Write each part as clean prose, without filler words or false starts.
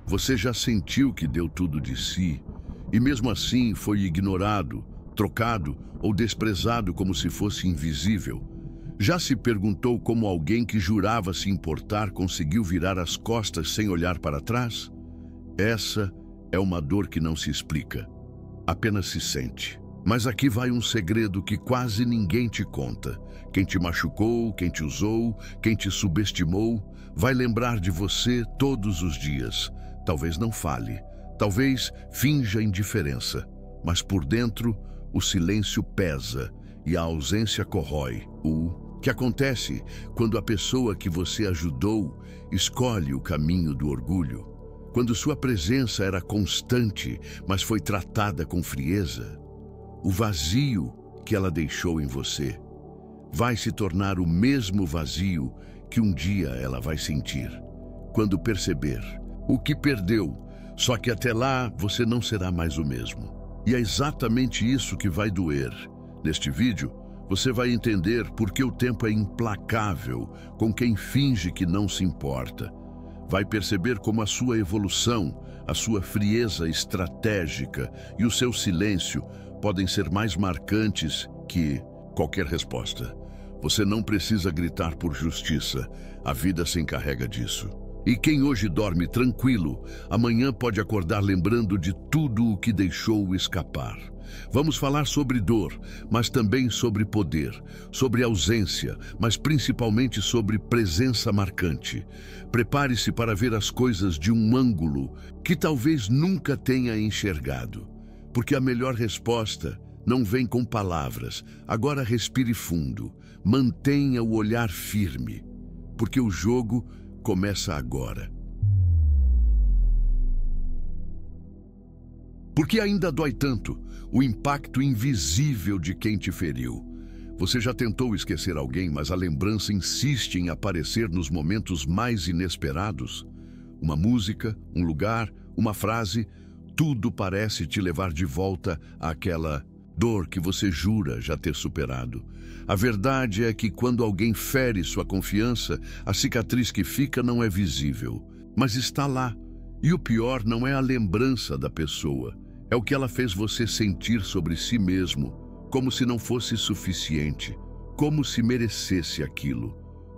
Você já sentiu que deu tudo de si e mesmo assim foi ignorado, trocado ou desprezado como se fosse invisível? Já se perguntou como alguém que jurava se importar conseguiu virar as costas sem olhar para trás? Essa é uma dor que não se explica, apenas se sente. Mas aqui vai um segredo que quase ninguém te conta. Quem te machucou, quem te usou, quem te subestimou, vai lembrar de você todos os dias. Talvez não fale, talvez finja indiferença, mas por dentro o silêncio pesa e a ausência corrói. O que acontece quando a pessoa que você ajudou escolhe o caminho do orgulho? Quando sua presença era constante, mas foi tratada com frieza? O vazio que ela deixou em você vai se tornar o mesmo vazio que um dia ela vai sentir, quando perceber o que perdeu, só que até lá você não será mais o mesmo. E é exatamente isso que vai doer. Neste vídeo, você vai entender por que o tempo é implacável com quem finge que não se importa. Vai perceber como a sua evolução, a sua frieza estratégica e o seu silêncio podem ser mais marcantes que qualquer resposta. Você não precisa gritar por justiça, a vida se encarrega disso. E quem hoje dorme tranquilo, amanhã pode acordar lembrando de tudo o que deixou escapar. Vamos falar sobre dor, mas também sobre poder, sobre ausência, mas principalmente sobre presença marcante. Prepare-se para ver as coisas de um ângulo que talvez nunca tenha enxergado. Porque a melhor resposta não vem com palavras. Agora respire fundo, mantenha o olhar firme, porque o jogo começa agora. Por que ainda dói tanto? O impacto invisível de quem te feriu. Você já tentou esquecer alguém, mas a lembrança insiste em aparecer nos momentos mais inesperados? Uma música, um lugar, uma frase, tudo parece te levar de volta àquela dor que você jura já ter superado. A verdade é que quando alguém fere sua confiança, a cicatriz que fica não é visível, mas está lá. E o pior não é a lembrança da pessoa, é o que ela fez você sentir sobre si mesmo, como se não fosse suficiente, como se merecesse aquilo.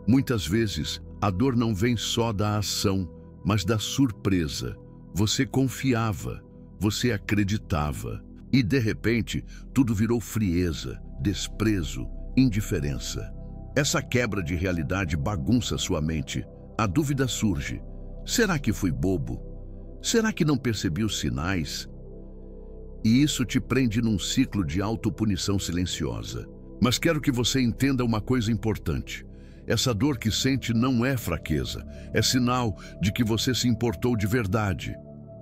Muitas vezes, a dor não vem só da ação, mas da surpresa. Você confiava, você acreditava, e de repente, tudo virou frieza, desprezo, indiferença. Essa quebra de realidade bagunça sua mente. A dúvida surge: será que fui bobo? Será que não percebi os sinais? E isso te prende num ciclo de autopunição silenciosa. Mas quero que você entenda uma coisa importante. Essa dor que sente não é fraqueza, é sinal de que você se importou de verdade.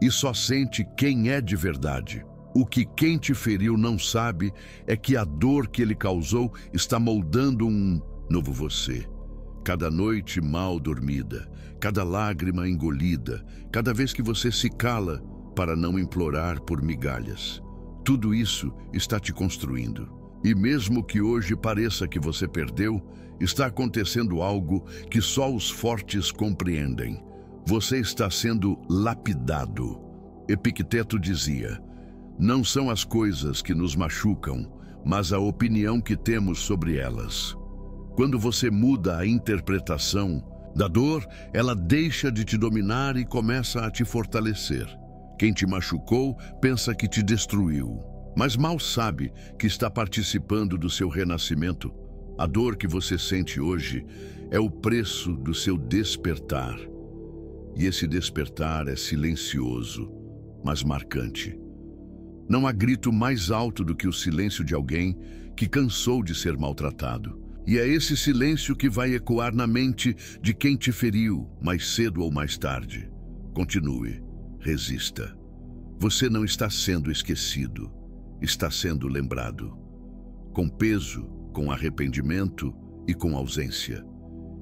E só sente quem é de verdade. O que quem te feriu não sabe é que a dor que ele causou está moldando um novo você. Cada noite mal dormida, cada lágrima engolida, cada vez que você se cala para não implorar por migalhas. Tudo isso está te construindo. E mesmo que hoje pareça que você perdeu, está acontecendo algo que só os fortes compreendem. Você está sendo lapidado. Epicteto dizia: não são as coisas que nos machucam, mas a opinião que temos sobre elas. Quando você muda a interpretação da dor, ela deixa de te dominar e começa a te fortalecer. Quem te machucou pensa que te destruiu, mas mal sabe que está participando do seu renascimento. A dor que você sente hoje é o preço do seu despertar. E esse despertar é silencioso, mas marcante. Não há grito mais alto do que o silêncio de alguém que cansou de ser maltratado. E é esse silêncio que vai ecoar na mente de quem te feriu, mais cedo ou mais tarde. Continue, resista. Você não está sendo esquecido, está sendo lembrado. Com peso, com arrependimento e com ausência.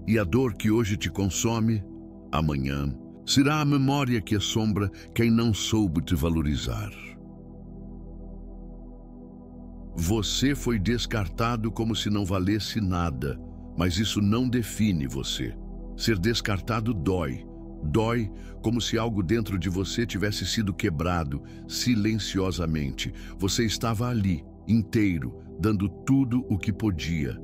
E a dor que hoje te consome, amanhã, será a memória que assombra quem não soube te valorizar. Você foi descartado como se não valesse nada, mas isso não define você. Ser descartado dói, Dói como se algo dentro de você tivesse sido quebrado silenciosamente. Você estava ali, inteiro, dando tudo o que podia.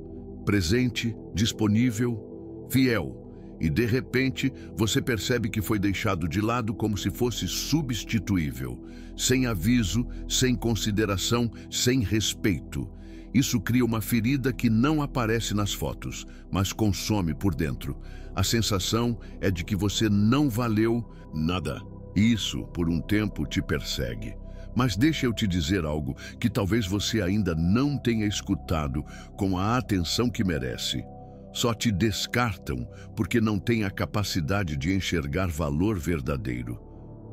Presente, disponível, fiel. E de repente, você percebe que foi deixado de lado como se fosse substituível. Sem aviso, sem consideração, sem respeito. Isso cria uma ferida que não aparece nas fotos, mas consome por dentro. A sensação é de que você não valeu nada. Isso, por um tempo, te persegue. Mas deixa eu te dizer algo que talvez você ainda não tenha escutado com a atenção que merece. Só te descartam porque não têm a capacidade de enxergar valor verdadeiro.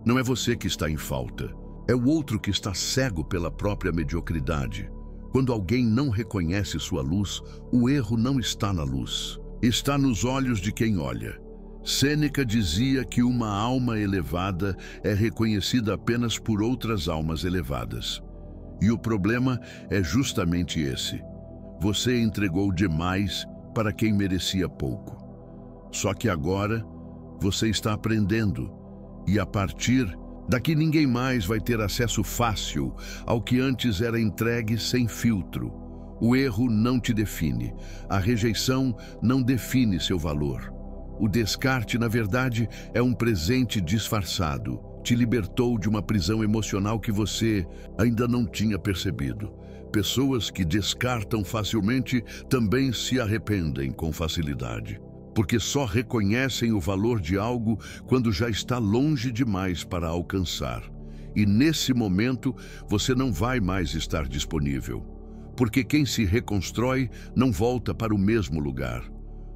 Não é você que está em falta. É o outro que está cego pela própria mediocridade. Quando alguém não reconhece sua luz, o erro não está na luz. Está nos olhos de quem olha. Sêneca dizia que uma alma elevada é reconhecida apenas por outras almas elevadas. E o problema é justamente esse. Você entregou demais para quem merecia pouco. Só que agora você está aprendendo. E a partir daqui ninguém mais vai ter acesso fácil ao que antes era entregue sem filtro. O erro não te define. A rejeição não define seu valor. O descarte, na verdade, é um presente disfarçado. Te libertou de uma prisão emocional que você ainda não tinha percebido. Pessoas que descartam facilmente também se arrependem com facilidade, porque só reconhecem o valor de algo quando já está longe demais para alcançar. E nesse momento, você não vai mais estar disponível, porque quem se reconstrói não volta para o mesmo lugar.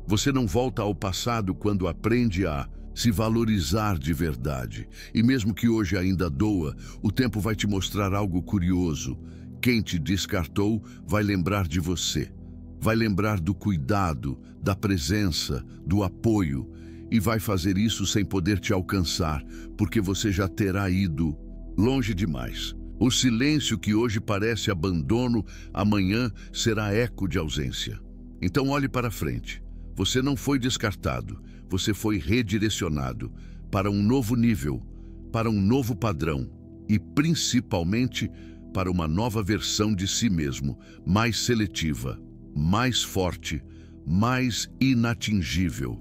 Você não volta ao passado quando aprende a se valorizar de verdade. E mesmo que hoje ainda doa, o tempo vai te mostrar algo curioso. Quem te descartou vai lembrar de você. Vai lembrar do cuidado, da presença, do apoio. E vai fazer isso sem poder te alcançar, porque você já terá ido longe demais. O silêncio que hoje parece abandono, amanhã será eco de ausência. Então olhe para frente. Você não foi descartado, você foi redirecionado para um novo nível, para um novo padrão e, principalmente, para uma nova versão de si mesmo, mais seletiva, mais forte, mais inatingível.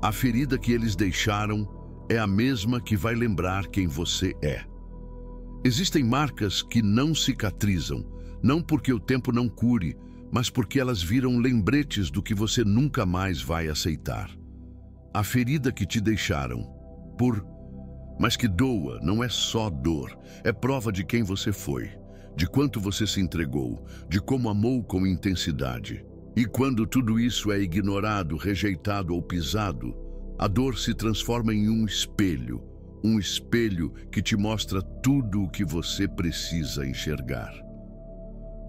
A ferida que eles deixaram é a mesma que vai lembrar quem você é. Existem marcas que não cicatrizam, não porque o tempo não cure, mas porque elas viram lembretes do que você nunca mais vai aceitar. A ferida que te deixaram, mas que doa, não é só dor, é prova de quem você foi, de quanto você se entregou, de como amou com intensidade. E quando tudo isso é ignorado, rejeitado ou pisado, a dor se transforma em um espelho que te mostra tudo o que você precisa enxergar.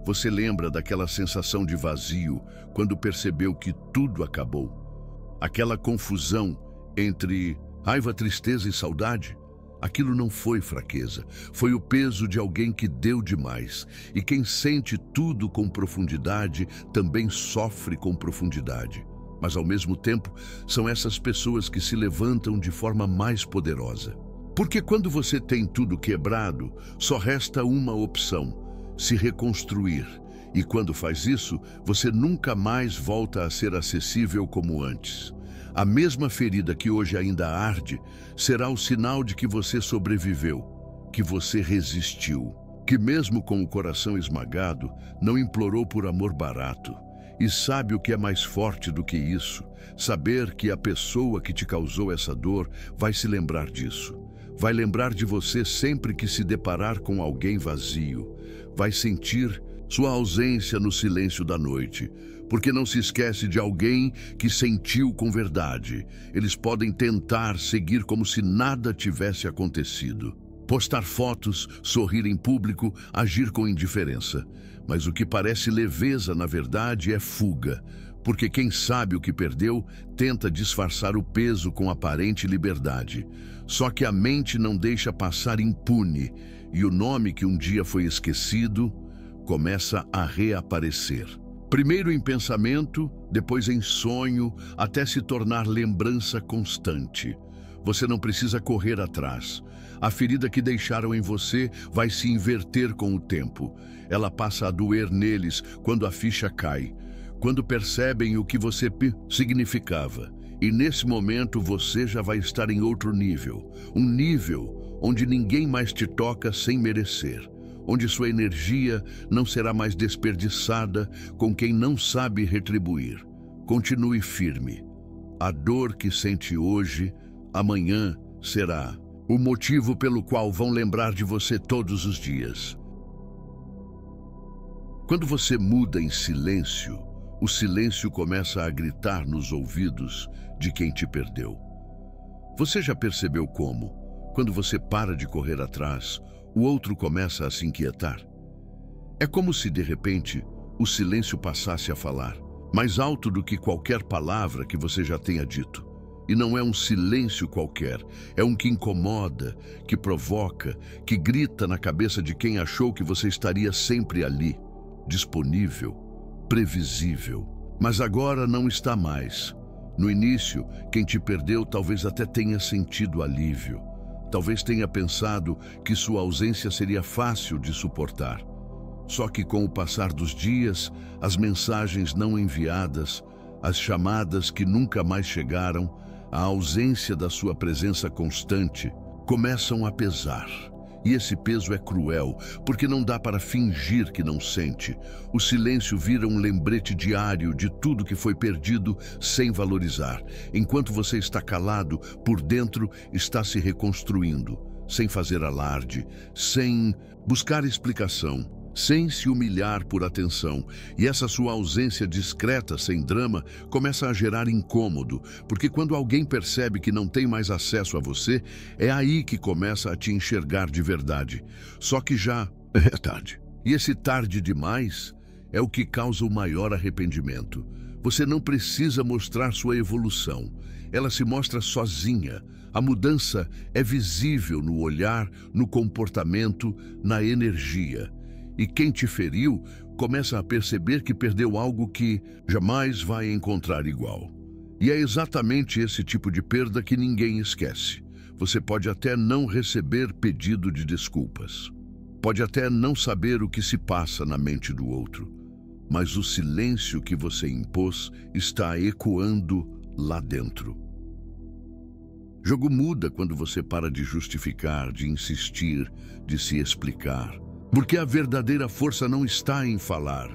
Você lembra daquela sensação de vazio quando percebeu que tudo acabou? Aquela confusão entre raiva, tristeza e saudade? Aquilo não foi fraqueza, foi o peso de alguém que deu demais. E quem sente tudo com profundidade também sofre com profundidade. Mas ao mesmo tempo, são essas pessoas que se levantam de forma mais poderosa. Porque quando você tem tudo quebrado, só resta uma opção: se reconstruir. E quando faz isso, você nunca mais volta a ser acessível como antes. A mesma ferida que hoje ainda arde será o sinal de que você sobreviveu, que você resistiu, que mesmo com o coração esmagado, não implorou por amor barato. E sabe o que é mais forte do que isso? Saber que a pessoa que te causou essa dor vai se lembrar disso. Vai lembrar de você sempre que se deparar com alguém vazio. Vai sentir sua ausência no silêncio da noite, porque não se esquece de alguém que sentiu com verdade. Eles podem tentar seguir como se nada tivesse acontecido. Postar fotos, sorrir em público, agir com indiferença. Mas o que parece leveza, na verdade, é fuga. Porque quem sabe o que perdeu, tenta disfarçar o peso com aparente liberdade. Só que a mente não deixa passar impune, e o nome que um dia foi esquecido começa a reaparecer. Primeiro em pensamento, depois em sonho, até se tornar lembrança constante. Você não precisa correr atrás. A ferida que deixaram em você vai se inverter com o tempo. Ela passa a doer neles quando a ficha cai, quando percebem o que você significava. E nesse momento você já vai estar em outro nível. Um nível onde ninguém mais te toca sem merecer. Onde sua energia não será mais desperdiçada com quem não sabe retribuir. Continue firme. A dor que sente hoje, amanhã será o motivo pelo qual vão lembrar de você todos os dias. Quando você muda em silêncio, o silêncio começa a gritar nos ouvidos de quem te perdeu. Você já percebeu como, quando você para de correr atrás, o outro começa a se inquietar? É como se, de repente, o silêncio passasse a falar, mais alto do que qualquer palavra que você já tenha dito. E não é um silêncio qualquer, é um que incomoda, que provoca, que grita na cabeça de quem achou que você estaria sempre ali, disponível, previsível. Mas agora não está mais. No início, quem te perdeu talvez até tenha sentido alívio. Talvez tenha pensado que sua ausência seria fácil de suportar. Só que com o passar dos dias, as mensagens não enviadas, as chamadas que nunca mais chegaram, a ausência da sua presença constante, começam a pesar. E esse peso é cruel, porque não dá para fingir que não sente. O silêncio vira um lembrete diário de tudo que foi perdido sem valorizar. Enquanto você está calado, por dentro está se reconstruindo, sem fazer alarde, sem buscar explicação, sem se humilhar por atenção. E essa sua ausência discreta, sem drama, começa a gerar incômodo, porque quando alguém percebe que não tem mais acesso a você, é aí que começa a te enxergar de verdade. Só que já é tarde. E esse tarde demais é o que causa o maior arrependimento. Você não precisa mostrar sua evolução. Ela se mostra sozinha. A mudança é visível no olhar, no comportamento, na energia. E quem te feriu começa a perceber que perdeu algo que jamais vai encontrar igual. E é exatamente esse tipo de perda que ninguém esquece. Você pode até não receber pedido de desculpas. Pode até não saber o que se passa na mente do outro. Mas o silêncio que você impôs está ecoando lá dentro. O jogo muda quando você para de justificar, de insistir, de se explicar. Porque a verdadeira força não está em falar,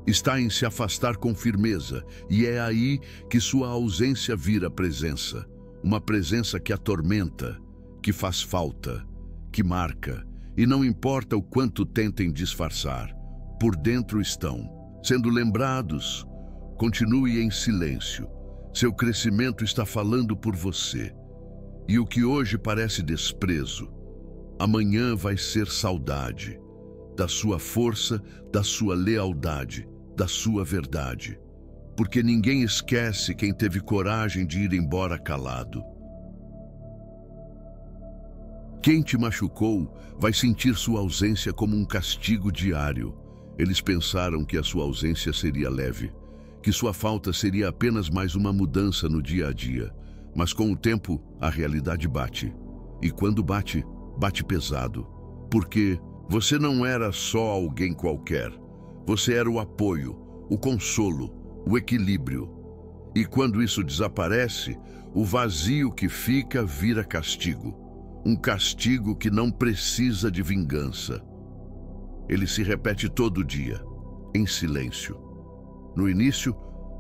está em se afastar com firmeza, e é aí que sua ausência vira presença. Uma presença que atormenta, que faz falta, que marca, e não importa o quanto tentem disfarçar, por dentro estão, sendo lembrados. Continue em silêncio. Seu crescimento está falando por você. E o que hoje parece desprezo, amanhã vai ser saudade. Da sua força, da sua lealdade, da sua verdade. Porque ninguém esquece quem teve coragem de ir embora calado. Quem te machucou vai sentir sua ausência como um castigo diário. Eles pensaram que a sua ausência seria leve, que sua falta seria apenas mais uma mudança no dia a dia. Mas com o tempo, a realidade bate. E quando bate, bate pesado. Porque você não era só alguém qualquer. Você era o apoio, o consolo, o equilíbrio. E quando isso desaparece, o vazio que fica vira castigo. Um castigo que não precisa de vingança. Ele se repete todo dia, em silêncio. No início,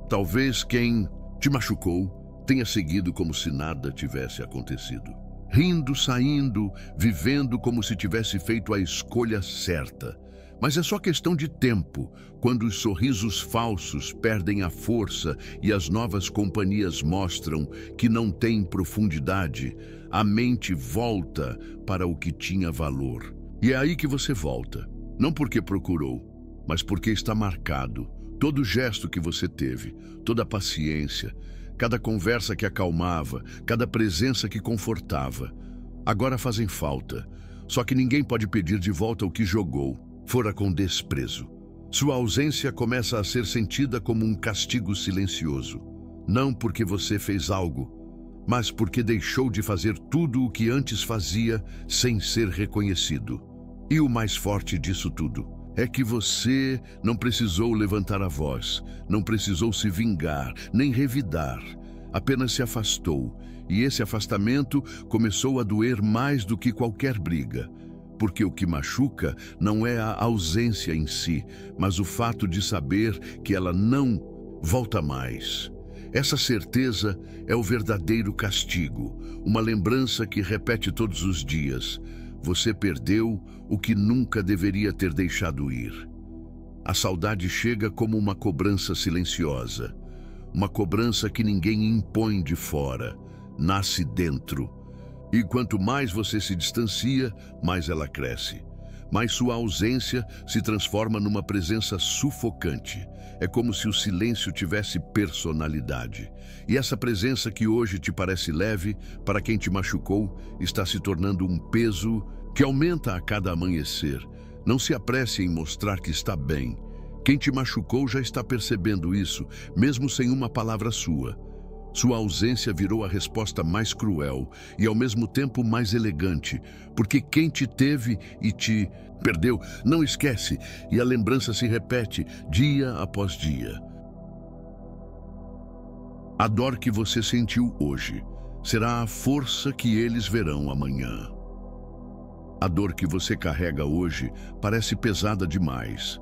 talvez quem te machucou tenha seguido como se nada tivesse acontecido. Rindo, saindo, vivendo como se tivesse feito a escolha certa. Mas é só questão de tempo, quando os sorrisos falsos perdem a força e as novas companhias mostram que não têm profundidade, a mente volta para o que tinha valor. E é aí que você volta, não porque procurou, mas porque está marcado. Todo gesto que você teve, toda a paciência, cada conversa que acalmava, cada presença que confortava, agora fazem falta. Só que ninguém pode pedir de volta o que jogou, fora com desprezo. Sua ausência começa a ser sentida como um castigo silencioso. Não porque você fez algo, mas porque deixou de fazer tudo o que antes fazia sem ser reconhecido. E o mais forte disso tudo é que você não precisou levantar a voz, não precisou se vingar, nem revidar. Apenas se afastou, e esse afastamento começou a doer mais do que qualquer briga. Porque o que machuca não é a ausência em si, mas o fato de saber que ela não volta mais. Essa certeza é o verdadeiro castigo, uma lembrança que repete todos os dias. Você perdeu o que nunca deveria ter deixado ir. A saudade chega como uma cobrança silenciosa, uma cobrança que ninguém impõe de fora, nasce dentro. E quanto mais você se distancia, mais ela cresce. Mas sua ausência se transforma numa presença sufocante. É como se o silêncio tivesse personalidade. E essa presença que hoje te parece leve, para quem te machucou, está se tornando um peso que aumenta a cada amanhecer. Não se apresse em mostrar que está bem. Quem te machucou já está percebendo isso, mesmo sem uma palavra sua. Sua ausência virou a resposta mais cruel e ao mesmo tempo mais elegante, porque quem te teve e te perdeu não esquece, e a lembrança se repete dia após dia. A dor que você sentiu hoje será a força que eles verão amanhã. A dor que você carrega hoje parece pesada demais.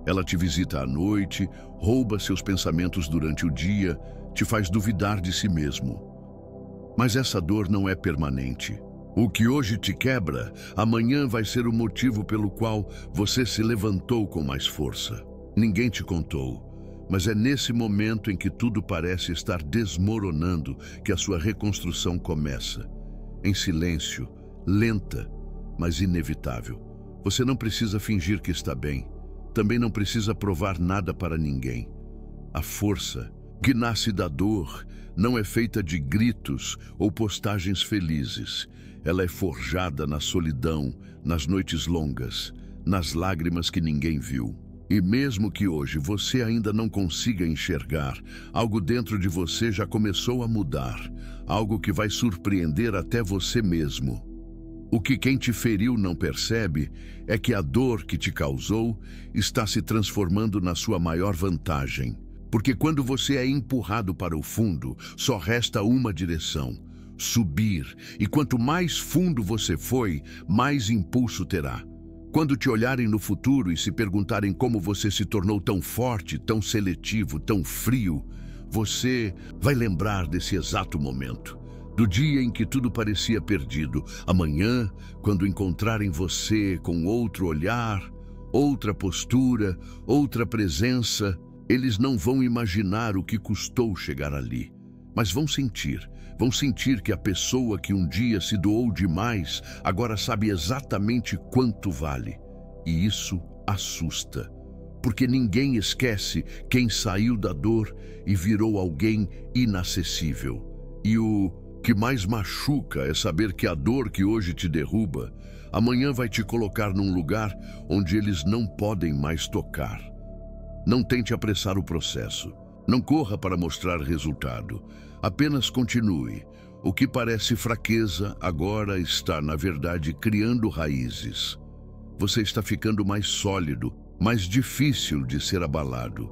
Ela te visita à noite, rouba seus pensamentos durante o dia, te faz duvidar de si mesmo. Mas essa dor não é permanente. O que hoje te quebra, amanhã vai ser o motivo pelo qual você se levantou com mais força. Ninguém te contou, mas é nesse momento em que tudo parece estar desmoronando que a sua reconstrução começa. Em silêncio, lenta, mas inevitável. Você não precisa fingir que está bem. Também não precisa provar nada para ninguém. A força que nasce da dor não é feita de gritos ou postagens felizes. Ela é forjada na solidão, nas noites longas, nas lágrimas que ninguém viu. E mesmo que hoje você ainda não consiga enxergar, algo dentro de você já começou a mudar, algo que vai surpreender até você mesmo. O que quem te feriu não percebe é que a dor que te causou está se transformando na sua maior vantagem. Porque quando você é empurrado para o fundo, só resta uma direção: subir. E quanto mais fundo você foi, mais impulso terá. Quando te olharem no futuro e se perguntarem como você se tornou tão forte, tão seletivo, tão frio, você vai lembrar desse exato momento. Do dia em que tudo parecia perdido. Amanhã, quando encontrarem você com outro olhar, outra postura, outra presença, eles não vão imaginar o que custou chegar ali, mas vão sentir que a pessoa que um dia se doou demais agora sabe exatamente quanto vale. E isso assusta, porque ninguém esquece quem saiu da dor e virou alguém inacessível. E o que mais machuca é saber que a dor que hoje te derruba, amanhã vai te colocar num lugar onde eles não podem mais tocar. Não tente apressar o processo. Não corra para mostrar resultado. Apenas continue. O que parece fraqueza agora está, na verdade, criando raízes. Você está ficando mais sólido, mais difícil de ser abalado.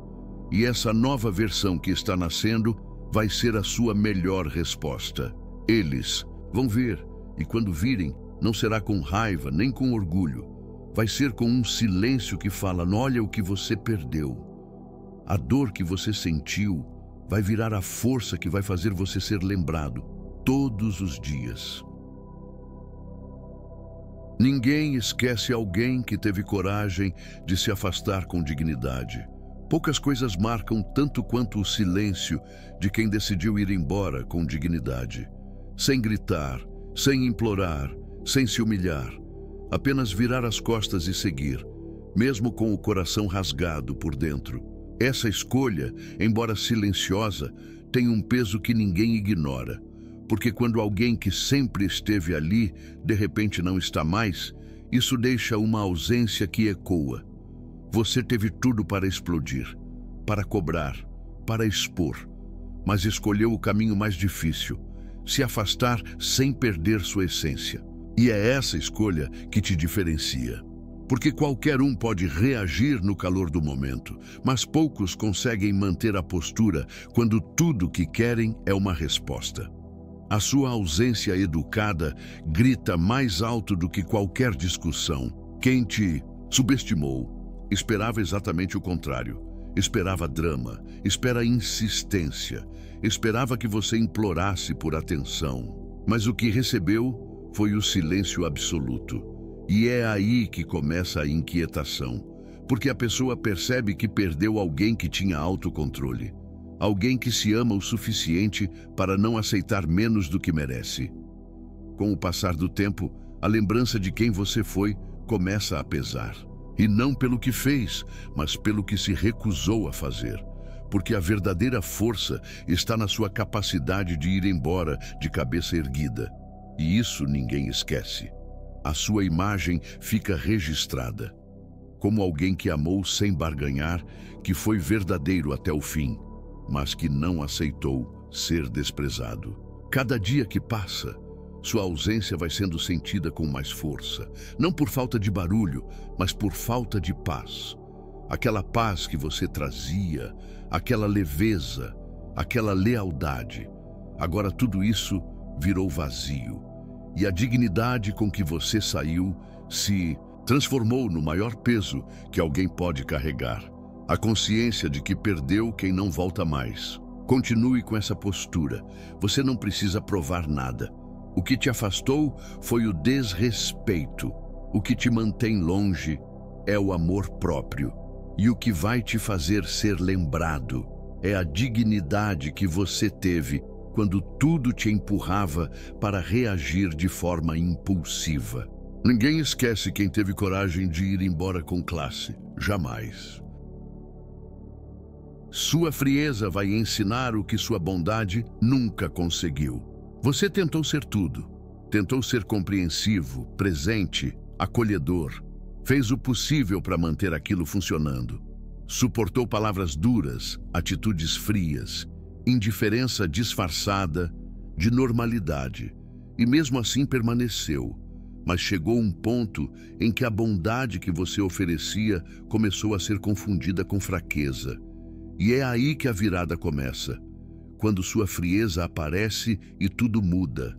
E essa nova versão que está nascendo vai ser a sua melhor resposta. Eles vão ver, e quando virem, não será com raiva nem com orgulho. Vai ser com um silêncio que fala: olha o que você perdeu. A dor que você sentiu vai virar a força que vai fazer você ser lembrado todos os dias. Ninguém esquece alguém que teve coragem de se afastar com dignidade. Poucas coisas marcam tanto quanto o silêncio de quem decidiu ir embora com dignidade. Sem gritar, sem implorar, sem se humilhar. Apenas virar as costas e seguir, mesmo com o coração rasgado por dentro. Essa escolha, embora silenciosa, tem um peso que ninguém ignora. Porque quando alguém que sempre esteve ali, de repente não está mais, isso deixa uma ausência que ecoa. Você teve tudo para explodir, para cobrar, para expor, mas escolheu o caminho mais difícil, se afastar sem perder sua essência. E é essa escolha que te diferencia. Porque qualquer um pode reagir no calor do momento, mas poucos conseguem manter a postura quando tudo o que querem é uma resposta. A sua ausência educada grita mais alto do que qualquer discussão. Quem te subestimou esperava exatamente o contrário. Esperava drama, espera insistência, esperava que você implorasse por atenção. Mas o que recebeu foi o silêncio absoluto. E é aí que começa a inquietação, porque a pessoa percebe que perdeu alguém que tinha autocontrole. Alguém que se ama o suficiente para não aceitar menos do que merece. Com o passar do tempo, a lembrança de quem você foi começa a pesar. E não pelo que fez, mas pelo que se recusou a fazer. Porque a verdadeira força está na sua capacidade de ir embora de cabeça erguida. E isso ninguém esquece. A sua imagem fica registrada. Como alguém que amou sem barganhar, que foi verdadeiro até o fim, mas que não aceitou ser desprezado. Cada dia que passa, sua ausência vai sendo sentida com mais força, não por falta de barulho, mas por falta de paz. Aquela paz que você trazia, aquela leveza, aquela lealdade. Agora tudo isso virou vazio, e a dignidade com que você saiu se transformou no maior peso que alguém pode carregar. A consciência de que perdeu quem não volta mais. Continue com essa postura. Você não precisa provar nada. O que te afastou foi o desrespeito. O que te mantém longe é o amor próprio. E o que vai te fazer ser lembrado é a dignidade que você teve quando tudo te empurrava para reagir de forma impulsiva. Ninguém esquece quem teve coragem de ir embora com classe. Jamais. Sua frieza vai ensinar o que sua bondade nunca conseguiu. Você tentou ser tudo. Tentou ser compreensivo, presente, acolhedor. Fez o possível para manter aquilo funcionando. Suportou palavras duras, atitudes frias, indiferença disfarçada de normalidade. E mesmo assim permaneceu. Mas chegou um ponto em que a bondade que você oferecia começou a ser confundida com fraqueza. E é aí que a virada começa, quando sua frieza aparece e tudo muda.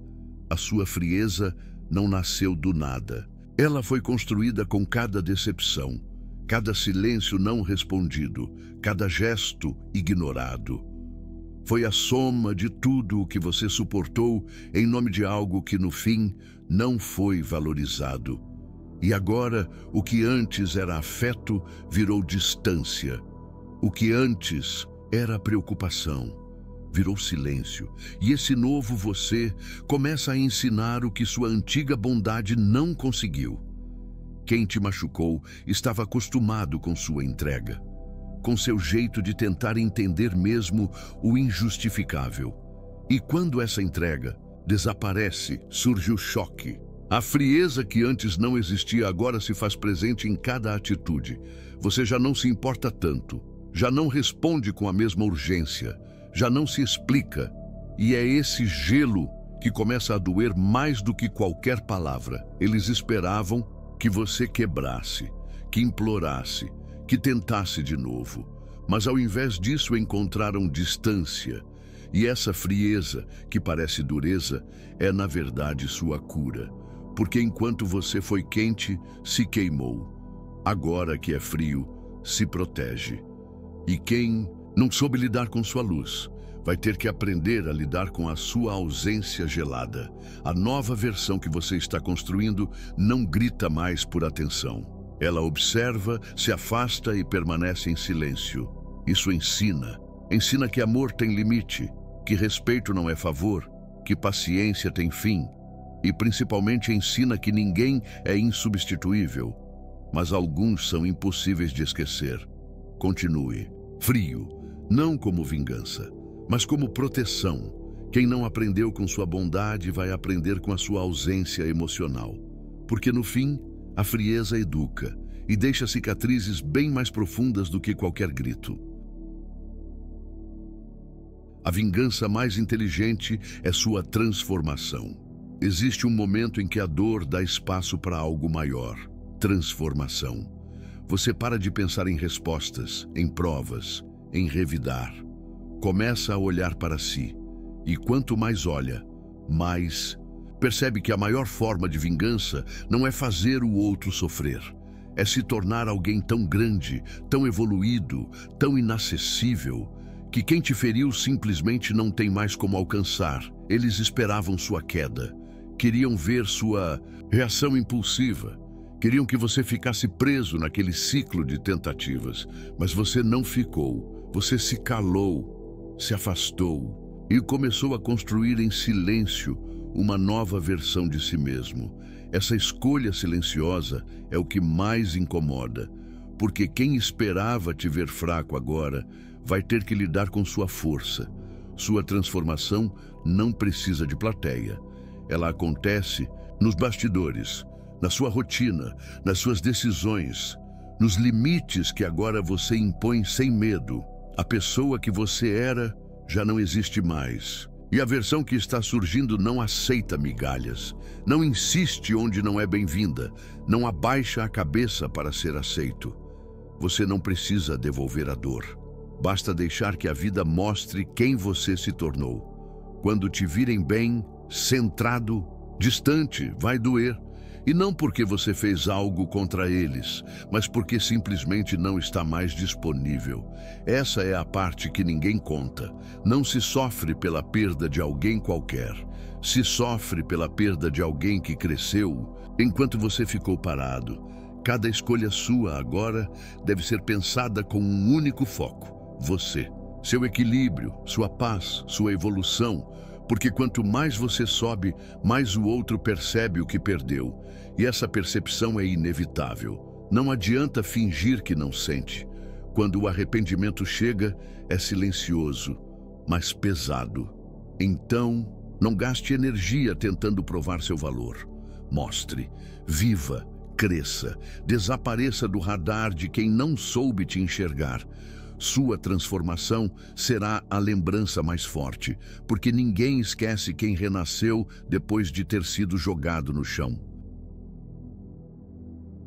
A sua frieza não nasceu do nada. Ela foi construída com cada decepção, cada silêncio não respondido, cada gesto ignorado. Foi a soma de tudo o que você suportou em nome de algo que, no fim, não foi valorizado. E agora, o que antes era afeto virou distância. O que antes era preocupação virou silêncio, e esse novo você começa a ensinar o que sua antiga bondade não conseguiu. Quem te machucou estava acostumado com sua entrega, com seu jeito de tentar entender mesmo o injustificável. E quando essa entrega desaparece, surge o choque. A frieza que antes não existia agora se faz presente em cada atitude. Você já não se importa tanto. Já não responde com a mesma urgência, já não se explica. E é esse gelo que começa a doer mais do que qualquer palavra. Eles esperavam que você quebrasse, que implorasse, que tentasse de novo. Mas ao invés disso encontraram distância. E essa frieza, que parece dureza, é na verdade sua cura. Porque enquanto você foi quente, se queimou. Agora que é frio, se protege. E quem não soube lidar com sua luz, vai ter que aprender a lidar com a sua ausência gelada. A nova versão que você está construindo não grita mais por atenção. Ela observa, se afasta e permanece em silêncio. Isso ensina que amor tem limite, que respeito não é favor, que paciência tem fim. E principalmente ensina que ninguém é insubstituível, mas alguns são impossíveis de esquecer. Continue. Frio, não como vingança, mas como proteção. Quem não aprendeu com sua bondade vai aprender com a sua ausência emocional. Porque no fim, a frieza educa, e deixa cicatrizes bem mais profundas do que qualquer grito. A vingança mais inteligente é sua transformação. Existe um momento em que a dor dá espaço para algo maior. Transformação. Você para de pensar em respostas, em provas, em revidar. Começa a olhar para si. E quanto mais olha, mais percebe que a maior forma de vingança não é fazer o outro sofrer. É se tornar alguém tão grande, tão evoluído, tão inacessível, que quem te feriu simplesmente não tem mais como alcançar. Eles esperavam sua queda. Queriam ver sua reação impulsiva. Queriam que você ficasse preso naquele ciclo de tentativas. Mas você não ficou. Você se calou, se afastou e começou a construir em silêncio uma nova versão de si mesmo. Essa escolha silenciosa é o que mais incomoda, porque quem esperava te ver fraco agora vai ter que lidar com sua força. Sua transformação não precisa de plateia. Ela acontece nos bastidores, na sua rotina, nas suas decisões, nos limites que agora você impõe sem medo. A pessoa que você era já não existe mais. E a versão que está surgindo não aceita migalhas, não insiste onde não é bem-vinda, não abaixa a cabeça para ser aceito. Você não precisa devolver a dor. Basta deixar que a vida mostre quem você se tornou. Quando te virem bem, centrado, distante, vai doer. E não porque você fez algo contra eles, mas porque simplesmente não está mais disponível. Essa é a parte que ninguém conta. Não se sofre pela perda de alguém qualquer. Se sofre pela perda de alguém que cresceu enquanto você ficou parado. Cada escolha sua agora deve ser pensada com um único foco: você. Seu equilíbrio, sua paz, sua evolução. Porque quanto mais você sobe, mais o outro percebe o que perdeu. E essa percepção é inevitável. Não adianta fingir que não sente. Quando o arrependimento chega, é silencioso, mas pesado. Então, não gaste energia tentando provar seu valor. Mostre, viva, cresça, desapareça do radar de quem não soube te enxergar. Sua transformação será a lembrança mais forte, porque ninguém esquece quem renasceu depois de ter sido jogado no chão.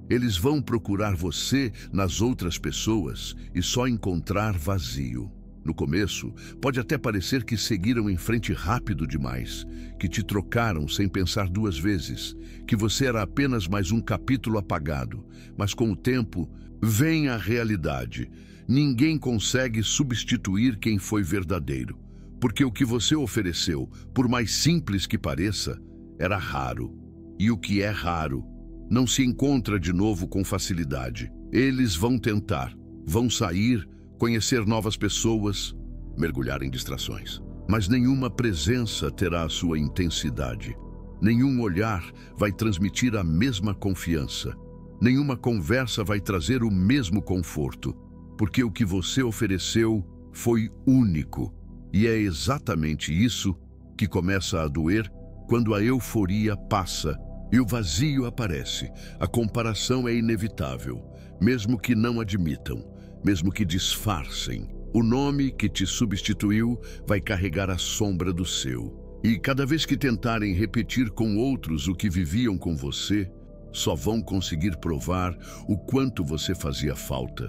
Eles vão procurar você nas outras pessoas e só encontrar vazio. No começo, pode até parecer que seguiram em frente rápido demais, que te trocaram sem pensar duas vezes, que você era apenas mais um capítulo apagado. Mas com o tempo, vem a realidade. Ninguém consegue substituir quem foi verdadeiro, porque o que você ofereceu, por mais simples que pareça, era raro. E o que é raro não se encontra de novo com facilidade. Eles vão tentar, vão sair, conhecer novas pessoas, mergulhar em distrações. Mas nenhuma presença terá a sua intensidade. Nenhum olhar vai transmitir a mesma confiança. Nenhuma conversa vai trazer o mesmo conforto. Porque o que você ofereceu foi único. E é exatamente isso que começa a doer quando a euforia passa e o vazio aparece. A comparação é inevitável, mesmo que não admitam, mesmo que disfarcem. O nome que te substituiu vai carregar a sombra do seu. E cada vez que tentarem repetir com outros o que viviam com você, só vão conseguir provar o quanto você fazia falta.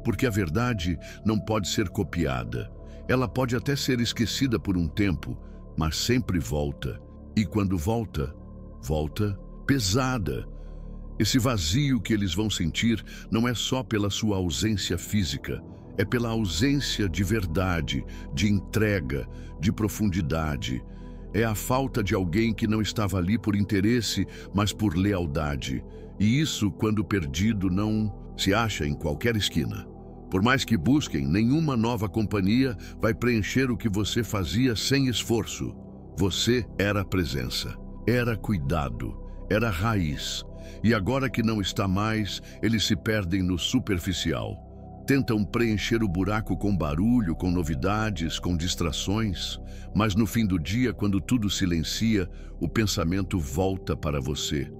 Porque a verdade não pode ser copiada. Ela pode até ser esquecida por um tempo, mas sempre volta. E quando volta, volta pesada. Esse vazio que eles vão sentir não é só pela sua ausência física, é pela ausência de verdade, de entrega, de profundidade. É a falta de alguém que não estava ali por interesse, mas por lealdade. E isso, quando perdido, não se acha em qualquer esquina. Por mais que busquem, nenhuma nova companhia vai preencher o que você fazia sem esforço. Você era presença, era cuidado, era raiz. E agora que não está mais, eles se perdem no superficial. Tentam preencher o buraco com barulho, com novidades, com distrações. Mas no fim do dia, quando tudo silencia, o pensamento volta para você.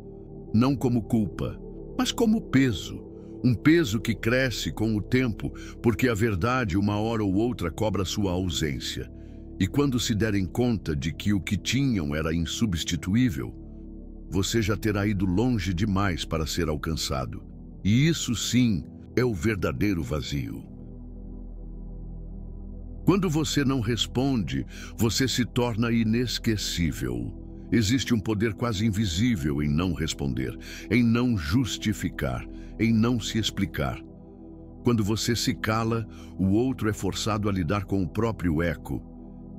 Não como culpa, mas como peso. Um peso que cresce com o tempo, porque a verdade, uma hora ou outra, cobra sua ausência. E quando se derem conta de que o que tinham era insubstituível, você já terá ido longe demais para ser alcançado. E isso sim é o verdadeiro vazio. Quando você não responde, você se torna inesquecível. Existe um poder quase invisível em não responder, em não justificar, em não se explicar. Quando você se cala, o outro é forçado a lidar com o próprio eco.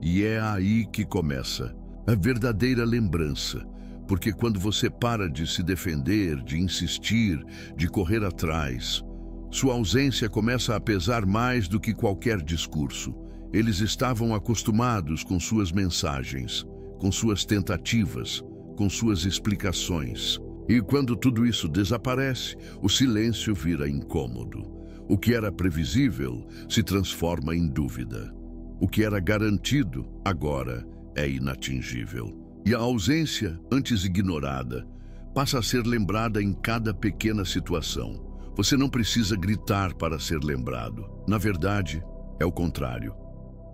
E é aí que começa a verdadeira lembrança. Porque quando você para de se defender, de insistir, de correr atrás, sua ausência começa a pesar mais do que qualquer discurso. Eles estavam acostumados com suas mensagens, com suas tentativas, com suas explicações. E quando tudo isso desaparece, o silêncio vira incômodo. O que era previsível se transforma em dúvida. O que era garantido, agora, é inatingível. E a ausência, antes ignorada, passa a ser lembrada em cada pequena situação. Você não precisa gritar para ser lembrado. Na verdade, é o contrário.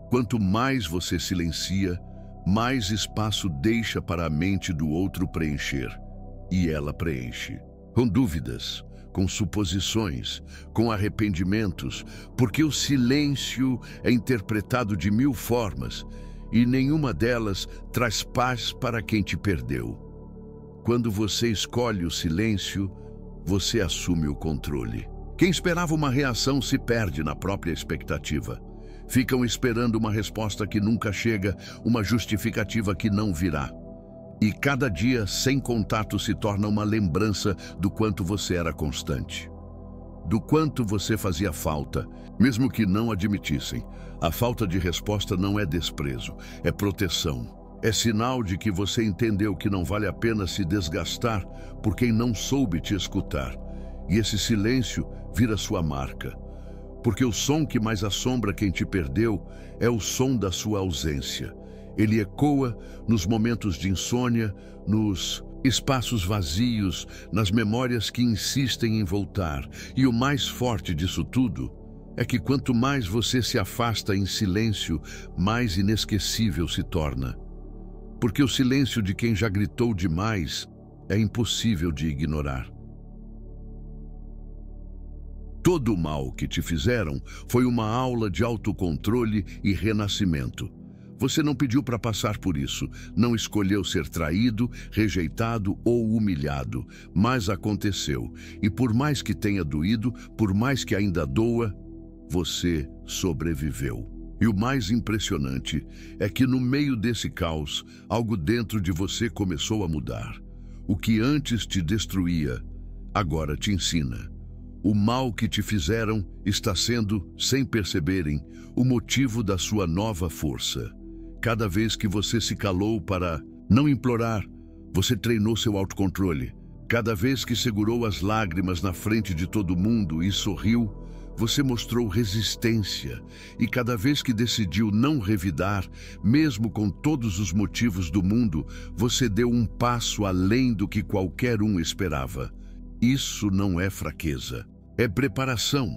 Quanto mais você silencia, mais espaço deixa para a mente do outro preencher. E ela preenche. Com dúvidas, com suposições, com arrependimentos, porque o silêncio é interpretado de 1000 formas e nenhuma delas traz paz para quem te perdeu. Quando você escolhe o silêncio, você assume o controle. Quem esperava uma reação se perde na própria expectativa. Ficam esperando uma resposta que nunca chega, uma justificativa que não virá. E cada dia sem contato se torna uma lembrança do quanto você era constante. Do quanto você fazia falta, mesmo que não admitissem. A falta de resposta não é desprezo, é proteção. É sinal de que você entendeu que não vale a pena se desgastar por quem não soube te escutar. E esse silêncio vira sua marca. Porque o som que mais assombra quem te perdeu é o som da sua ausência. Ele ecoa nos momentos de insônia, nos espaços vazios, nas memórias que insistem em voltar. E o mais forte disso tudo é que quanto mais você se afasta em silêncio, mais inesquecível se torna. Porque o silêncio de quem já gritou demais é impossível de ignorar. Todo o mal que te fizeram foi uma aula de autocontrole e renascimento. Você não pediu para passar por isso, não escolheu ser traído, rejeitado ou humilhado, mas aconteceu. E por mais que tenha doído, por mais que ainda doa, você sobreviveu. E o mais impressionante é que no meio desse caos, algo dentro de você começou a mudar. O que antes te destruía, agora te ensina. O mal que te fizeram está sendo, sem perceberem, o motivo da sua nova força. Cada vez que você se calou para não implorar, você treinou seu autocontrole. Cada vez que segurou as lágrimas na frente de todo mundo e sorriu, você mostrou resistência. E cada vez que decidiu não revidar, mesmo com todos os motivos do mundo, você deu um passo além do que qualquer um esperava. Isso não é fraqueza, é preparação,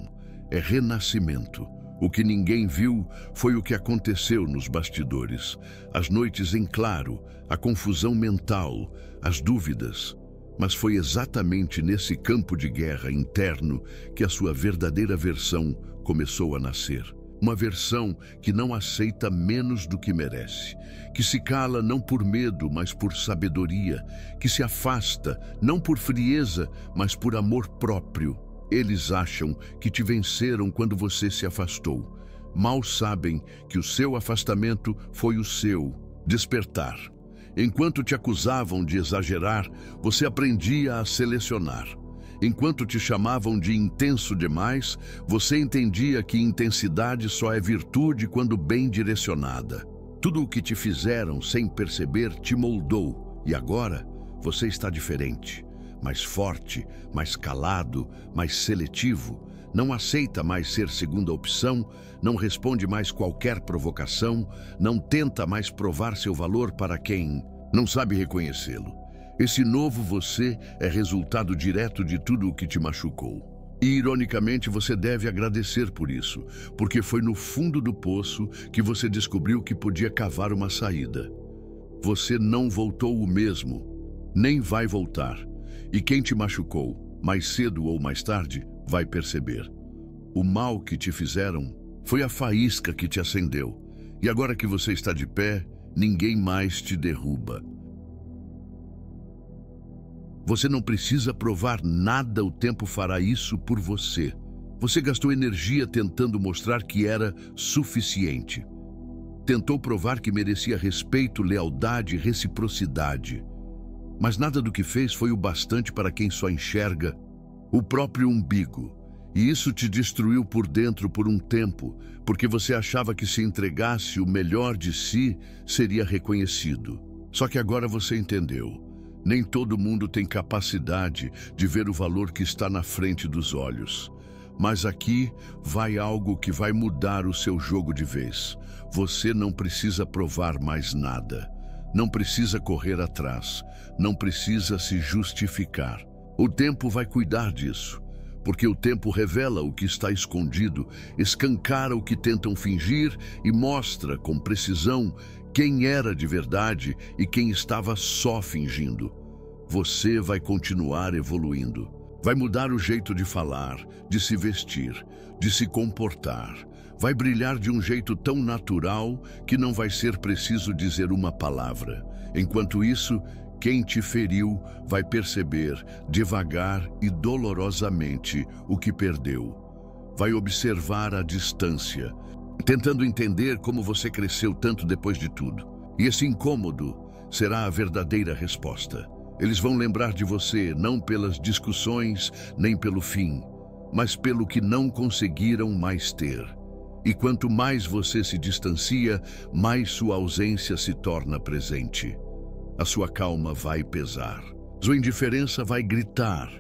é renascimento. O que ninguém viu foi o que aconteceu nos bastidores. As noites em claro, a confusão mental, as dúvidas. Mas foi exatamente nesse campo de guerra interno que a sua verdadeira versão começou a nascer. Uma versão que não aceita menos do que merece, que se cala não por medo, mas por sabedoria, que se afasta não por frieza, mas por amor próprio. Eles acham que te venceram quando você se afastou. Mal sabem que o seu afastamento foi o seu despertar. Enquanto te acusavam de exagerar, você aprendia a selecionar. Enquanto te chamavam de intenso demais, você entendia que intensidade só é virtude quando bem direcionada. Tudo o que te fizeram sem perceber te moldou. E agora você está diferente. Mais forte, mais calado, mais seletivo. Não aceita mais ser segunda opção, não responde mais qualquer provocação, não tenta mais provar seu valor para quem não sabe reconhecê-lo. Esse novo você é resultado direto de tudo o que te machucou. E, ironicamente, você deve agradecer por isso, porque foi no fundo do poço que você descobriu que podia cavar uma saída. Você não voltou o mesmo, nem vai voltar. E quem te machucou, mais cedo ou mais tarde, vai perceber. O mal que te fizeram foi a faísca que te acendeu. E agora que você está de pé, ninguém mais te derruba. Você não precisa provar nada, o tempo fará isso por você. Você gastou energia tentando mostrar que era suficiente. Tentou provar que merecia respeito, lealdade e reciprocidade. Mas nada do que fez foi o bastante para quem só enxerga o próprio umbigo. E isso te destruiu por dentro por um tempo, porque você achava que se entregasse o melhor de si, seria reconhecido. Só que agora você entendeu. Nem todo mundo tem capacidade de ver o valor que está na frente dos olhos. Mas aqui vai algo que vai mudar o seu jogo de vez. Você não precisa provar mais nada. Não precisa correr atrás. Não precisa se justificar. O tempo vai cuidar disso. Porque o tempo revela o que está escondido, escancara o que tentam fingir e mostra com precisão quem era de verdade e quem estava só fingindo. Você vai continuar evoluindo. Vai mudar o jeito de falar, de se vestir, de se comportar. Vai brilhar de um jeito tão natural que não vai ser preciso dizer uma palavra. Enquanto isso, quem te feriu vai perceber, devagar e dolorosamente, o que perdeu. Vai observar a distância, tentando entender como você cresceu tanto depois de tudo. E esse incômodo será a verdadeira resposta. Eles vão lembrar de você não pelas discussões, nem pelo fim, mas pelo que não conseguiram mais ter. E quanto mais você se distancia, mais sua ausência se torna presente. A sua calma vai pesar, sua indiferença vai gritar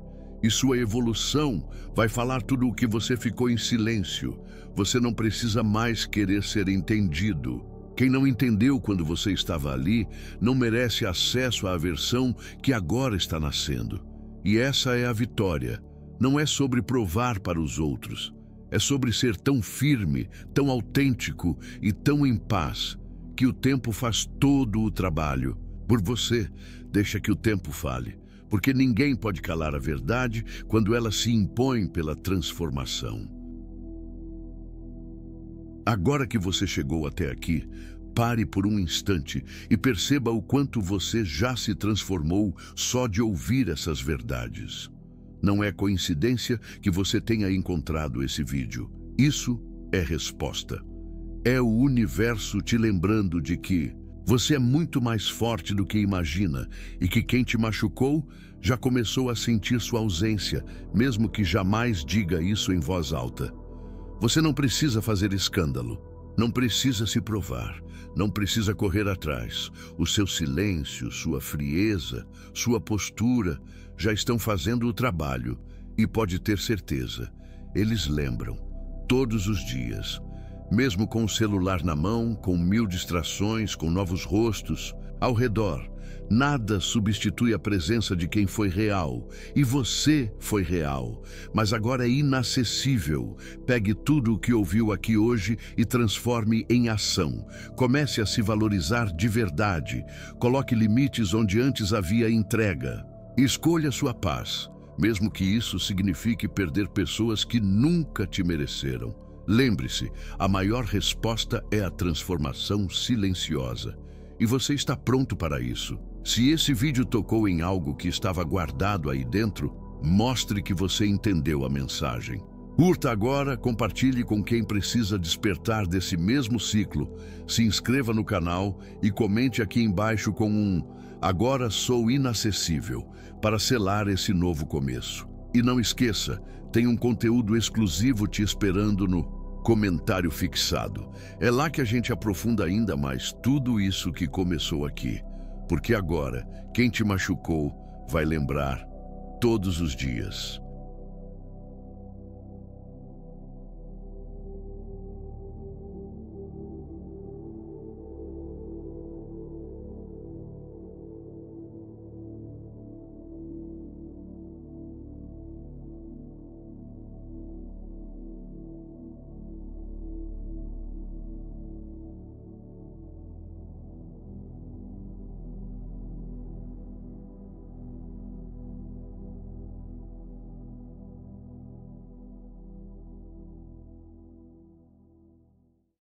e sua evolução vai falar tudo o que você ficou em silêncio. Você não precisa mais querer ser entendido. Quem não entendeu quando você estava ali não merece acesso à versão que agora está nascendo. E essa é a vitória. Não é sobre provar para os outros. É sobre ser tão firme, tão autêntico e tão em paz que o tempo faz todo o trabalho. Por você, deixa que o tempo fale, porque ninguém pode calar a verdade quando ela se impõe pela transformação. Agora que você chegou até aqui, pare por um instante e perceba o quanto você já se transformou só de ouvir essas verdades. Não é coincidência que você tenha encontrado esse vídeo. Isso é resposta. É o universo te lembrando de que você é muito mais forte do que imagina e que quem te machucou já começou a sentir sua ausência, mesmo que jamais diga isso em voz alta. Você não precisa fazer escândalo, não precisa se provar, não precisa correr atrás. O seu silêncio, sua frieza, sua postura já estão fazendo o trabalho e pode ter certeza, eles lembram, todos os dias. Mesmo com o celular na mão, com 1000 distrações, com novos rostos ao redor, nada substitui a presença de quem foi real. E você foi real, mas agora é inacessível. Pegue tudo o que ouviu aqui hoje e transforme em ação. Comece a se valorizar de verdade. Coloque limites onde antes havia entrega. Escolha sua paz, mesmo que isso signifique perder pessoas que nunca te mereceram. Lembre-se, a maior resposta é a transformação silenciosa. E você está pronto para isso. Se esse vídeo tocou em algo que estava guardado aí dentro, mostre que você entendeu a mensagem. Curta agora, compartilhe com quem precisa despertar desse mesmo ciclo. Se inscreva no canal e comente aqui embaixo com um "Agora sou inacessível" para selar esse novo começo. E não esqueça, tem um conteúdo exclusivo te esperando no comentário fixado. É lá que a gente aprofunda ainda mais tudo isso que começou aqui. Porque agora, quem te machucou vai lembrar todos os dias.